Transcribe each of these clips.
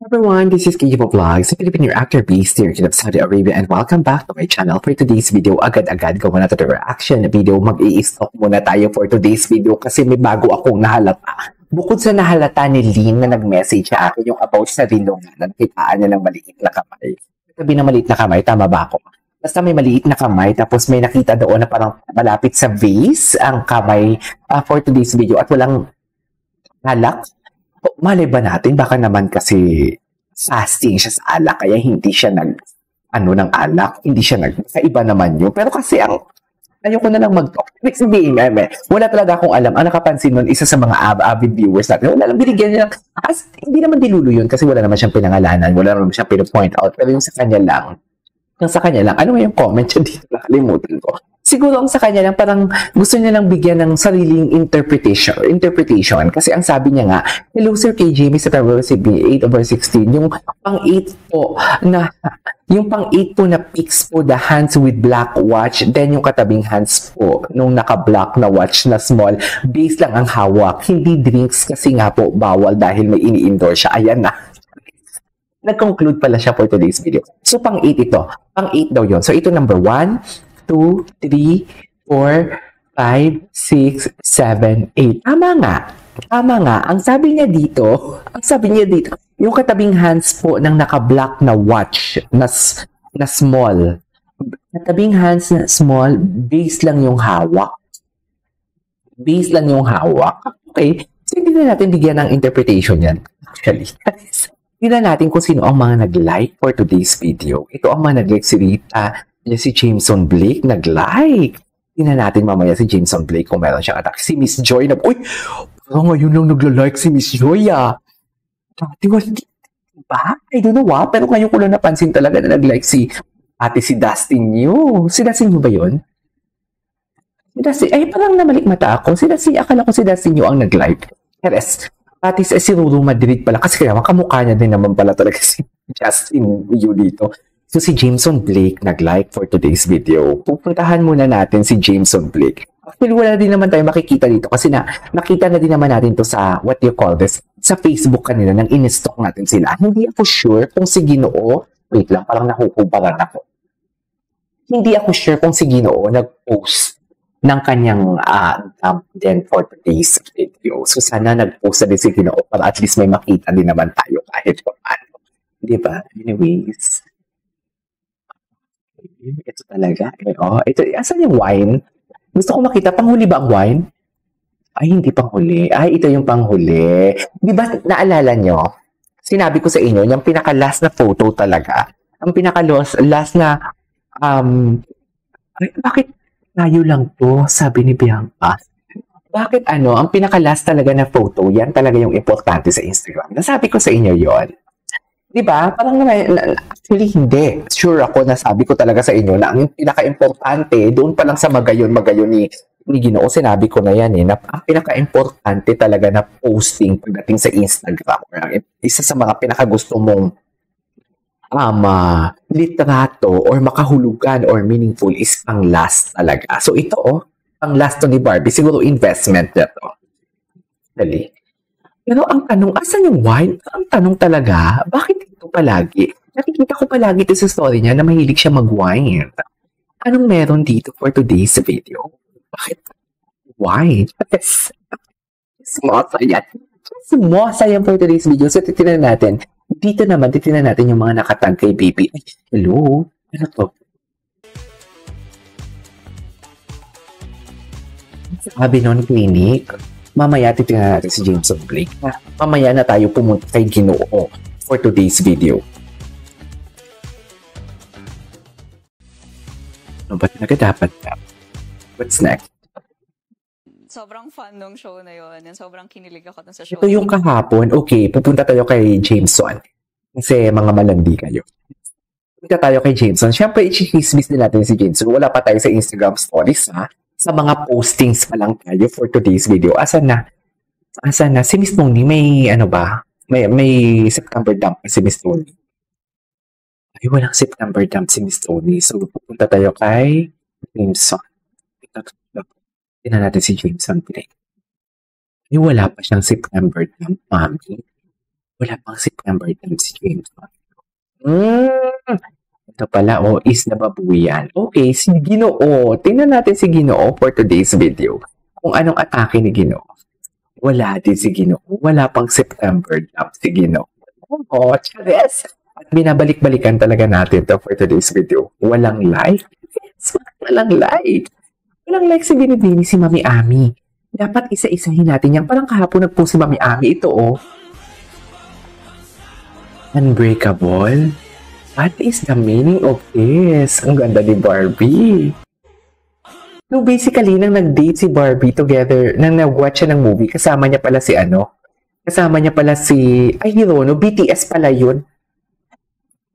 Everyone, this is Kijibo Vlogs, a Filipino actor based here in Saudi Arabia, and welcome back to my channel. For today's video, agad-agad gawa na tayo reaction video. Mag-i-stop muna tayo for today's video kasi may bago akong nahalata. Bukod sa nahalata ni Lynn na nag-message sa akin yung about sa rilungan, nakitaan niya ng maliit na kamay. Sabi na maliit na kamay, tama ba ako? Basta may maliit na kamay, tapos may nakita doon na parang malapit sa vase ang kamay for today's video at walang alak. Malay ba natin, baka naman kasi fasting siya sa alak, kaya hindi siya ng alak, hindi siya sa iba naman yun. Pero kasi ayoko na lang mag-talk. Sabihin, wala talaga akong alam. Ang nakapansin nun, isa sa mga avid viewers natin, wala lang binigyan niya. Hindi naman dilulo yun kasi wala naman siyang pinangalanan, wala naman siyang pinapoint out. Pero yung sa kanya lang, ano yung comment siya dito? Nakalimutan ko. Siguro ang sa kanya lang, parang gusto niya lang bigyan ng sariling interpretation. Kasi ang sabi niya nga, hello Sir KJ, Mr. February 8/16, yung pang-8 po na pics po, the hands with black watch, then yung katabing hands po, nung naka-black na watch na small, base lang ang hawak, hindi drinks kasi nga po bawal dahil may ini-endorse siya. Ayan na. Nag-conclude pala siya for today's video. So, pang-8 ito. Pang-8 daw yun. So, ito number 1, 2, 3, 4, 5, 6, 7, 8. Tama nga. Ang sabi niya dito, yung katabing hands po ng naka-black na watch na small. Katabing hands na small, base lang yung hawak. Okay. So, hindi na natin bigyan ng interpretation yan. Actually. Tingnan natin kung sino ang mga nag-like for today's video. Ito ang mga nag-like, si Rita, si Jameson Blake nag-like. Tingnan natin mamaya si Jameson Blake kung meron siyang attack. Si Miss Joy na, uy, parang ngayon lang nagla-like si Miss Joy, Dati wala, ba? I don't know, pero ngayon ko lang napansin talaga na nag-like si Dustin New. Si Dustin New ba yun? Parang namalik mata ako. Akala ko si Dustin New ang nag-like. Yes. Pati si Ruru Madrid pala. Kasi kaya kamukha niya din naman pala talaga si Justin New dito. So, si Jameson Blake nag-like for today's video. Pupuntahan muna natin si Jameson Blake. Actually, wala din naman tayo makikita dito kasi nakita na din naman natin to sa, what do you call this, sa Facebook kanila nang in-stock natin sila. Hindi ako sure kung si Ginoo, wait lang, parang nakukubaran ako. Hindi ako sure kung si Ginoo nag-post ng kanyang then for today's video. So, sana nag-post na din si Ginoo para at least may makita din naman tayo kahit paano. Diba? Anyways. Ito talaga. Ito, asan yung wine? Gusto ko makita, panghuli ba ang wine? Ay, hindi panghuli. Ay, ito yung panghuli. Di ba, naalala nyo? Sinabi ko sa inyo, yung pinaka-last na photo talaga. Ang pinaka-last na, bakit tayo lang to? Sabi ni Bianca. Bakit ang pinaka-last talaga na photo, yan talaga yung importante sa Instagram. Nasabi ko sa inyo yon. Diba? Parang actually hindi. Sure ako, nasabi ko talaga sa inyo na ang pinaka-importante, doon pa lang sa magayon ni Ginoo, sinabi ko na yan na ang pinaka-importante talaga na posting pagdating sa Instagram. Isa sa mga pinaka-gusto mong litrato or makahulugan or meaningful is ang last talaga. So ito, ang last to ni Barbie, siguro investment na to. Dali. Pero ang tanong, asan yung wine? Ang tanong talaga, bakit ito palagi? Nakikita ko palagi ito sa story niya na mahilig siya mag-wine. Anong meron dito for today's video? Bakit wine? Smosa yan for today's video. So, titinan natin. Dito naman, titinan natin yung mga nakatag kay baby. Ay, hello? Ano to? Sabi nun, clinic. Mamaya titingnan natin si Jameson Blake. Mamaya na tayo pumunta kay Ginoo for today's video. Ano ba talaga dapat na? What's next? Sobrang fun nung show na yun. And sobrang kinilig ako sa show. Ito yung kahapon. Okay, pupunta tayo kay Jameson. Kasi mga malandi kayo. Pupunta tayo kay Jameson. Siyempre, i-chismis din natin si Jameson. Wala pa tayo sa Instagram stories, Sa mga postings pa lang tayo for today's video. Asan na? Si Miss Tony, may May September dump si Miss Tony. Ay, walang September dump si Miss Tony. So, pupunta tayo kay Jameson. Tingnan natin si Jameson today. Ay, wala pa siyang September dump, mami. Wala pang September time si James. Ito pala, is nababuyan. Okay, si Ginoo. Tingnan natin si Ginoo for today's video. Kung anong atake ni Ginoo. Wala din si Ginoo. Wala pang September time si Ginoo. Chares! At binabalik-balikan talaga natin to for today's video. Walang like. Yes, walang like. Walang like si Binibini, si Mami Ami. Dapat isa-isahin natin yan. Parang kahapon nag-post si Mami Ami. Ito, Unbreakable. What is the meaning of this? Ang ganda ni Barbie. So basically, nang nag-date si Barbie together, nang nag-watch siya ng movie, kasama niya pala si, ay Hirono, BTS pala yun.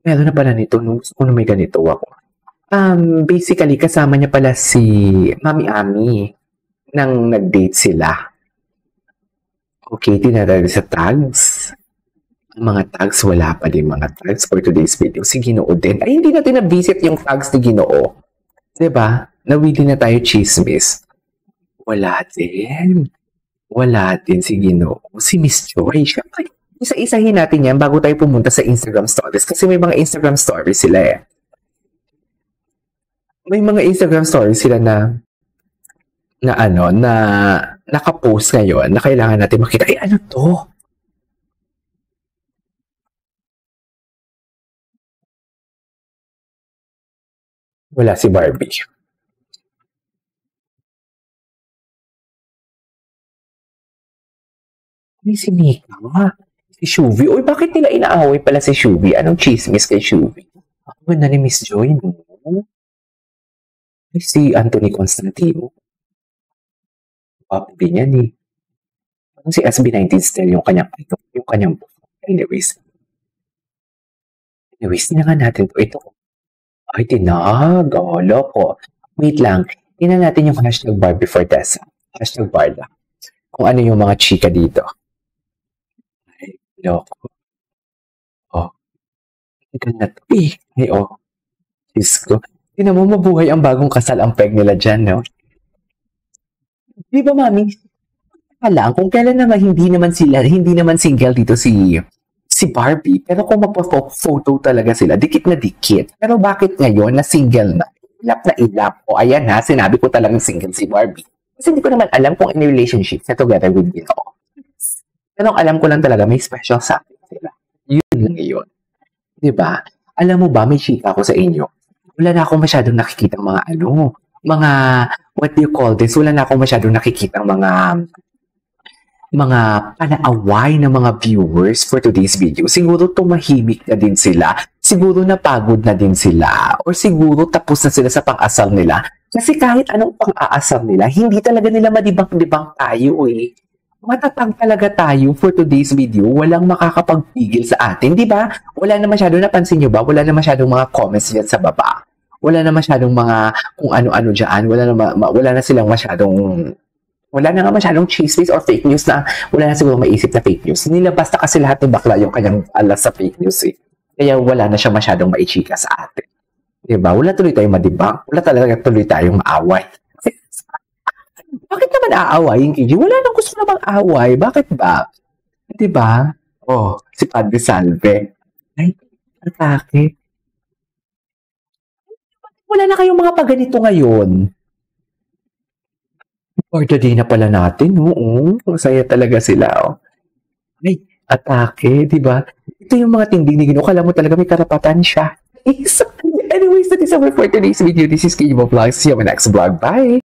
Meron na pala nito, nung gusto ko na may ganito ako. Basically, kasama niya pala si Mami Ami nang nag-date sila. Okay, tinatawag sa tags. Mga tags, wala pa din mga tags for today's video. Si Ginoo din. Ay, hindi natin na-visit yung tags ni Ginoo. Diba? Nawili na tayo chismis. Wala din. Wala din si Ginoo. Si Miss Joy. Siyempre, isa-isahin natin yan bago tayo pumunta sa Instagram stories. Kasi may mga Instagram stories sila eh. May mga Instagram stories sila na nakapost ngayon na kailangan natin makita. Ay, ano to? Wala si Barbie. Ay, si Mika. Si Shuvi. Uy, bakit nila inaaway pala si Shuvi? Anong chismis kay Shuvi? Ako ganda ni Miss Joy, no? Ay, si Anthony Constantino. Papo din yan eh. Parang si SB19 still yung kanyang Anyways, tingnan natin to. Ito. Ay, tinag. Loko. Wait lang. Tingnan natin yung hashtag Barbie for Tessa. Hashtag Barda. Kung ano yung mga chika dito. Ay, loko. Tingnan na to. Ay, Diyos ko. Tingnan mo, mabuhay ang bagong kasal ang peg nila dyan, no? Di ba, Mami? Alam, kung kailan naman hindi naman single dito si Barbie, pero kung magpa-photo talaga sila, dikit na dikit. Pero bakit ngayon na single na? Ilap. O ayan ha, sinabi ko talagang single si Barbie. Kasi hindi ko naman alam kung in relationship na together with Ginoo. Pero alam ko lang talaga may special sa akin sila. Yun lang yun. Diba? Alam mo ba, may chika ako sa inyo. Wala na akong masyadong nakikita mga what do you call this? Wala na akong masyadong nakikita mga panaaway ng mga viewers for today's video. Siguro tumahimik na din sila. Siguro napagod na din sila. Or siguro tapos na sila sa pang-asal nila. Kasi kahit anong pang-aasal nila, hindi talaga nila madibang-dibang tayo eh. Matatag talaga tayo for today's video. Walang makakapagpigil sa atin, di ba? Wala na masyadong, napansin nyo ba? Wala na masyadong mga comments dyan sa baba. Wala na masyadong mga kung ano-ano dyan. Wala na nga masyadong chismis or fake news na wala na siguro maisip na fake news. Nilabas na kasi lahat ng bakla yung kanyang alas sa fake news eh. Kaya wala na siya masyadong maichika sa atin. Diba? Wala tuloy tayong madibang. Wala talaga tuloy tayong maaway. Bakit naman aawayin, KJ? Wala nang gusto namang away. Bakit ba? Diba? Si Padre Salve. Ay, atake. Wala na kayong mga paganito ngayon. Or the day na pala natin, oo. Masaya talaga sila, Ay, atake, di ba? Ito yung mga tindig-nig. Kala mo talaga may karapatan siya. Anyways, that is our for today's video. This is Kibo Vlogs. See you on my next vlog. Bye!